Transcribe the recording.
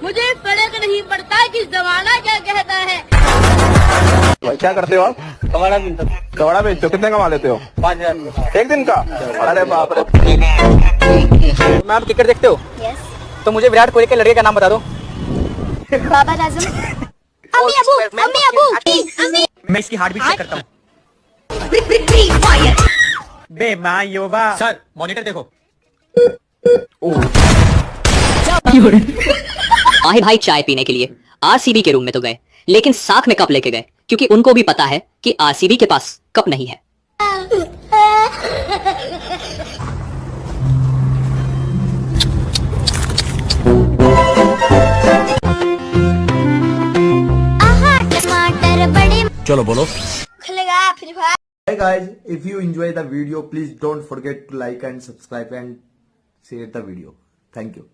मुझे फर्क नहीं पड़ता कि जमाना क्या कहता है। भाई क्या करते हो आप? कबाड़ा मिलता कबाड़ा बेचते हो? कितने कमा लेते हो? 5,000 एक दिन का? अरे बाप रे। मैम आप क्रिकेट देखते हो? यस। तो मुझे विराट कोहली के लड़के का नाम बता दो। बाबर आजम। अम्मी अबू, अम्मी अबू, अम्मी। मैं इसकी हार्ट बीट चेक करता हूँ। बे माँ योबा। सर मॉनिटर देखो। आए भाई चाय पीने के लिए आरसीबी के रूम में तो गए, लेकिन साथ में कप लेके गए, क्योंकि उनको भी पता है कि आरसीबी के पास कप नहीं है। चलो बोलो। खुलेगा free fire. Hey guys, if you enjoy the video, please don't forget to like and subscribe and share the video. Thank you.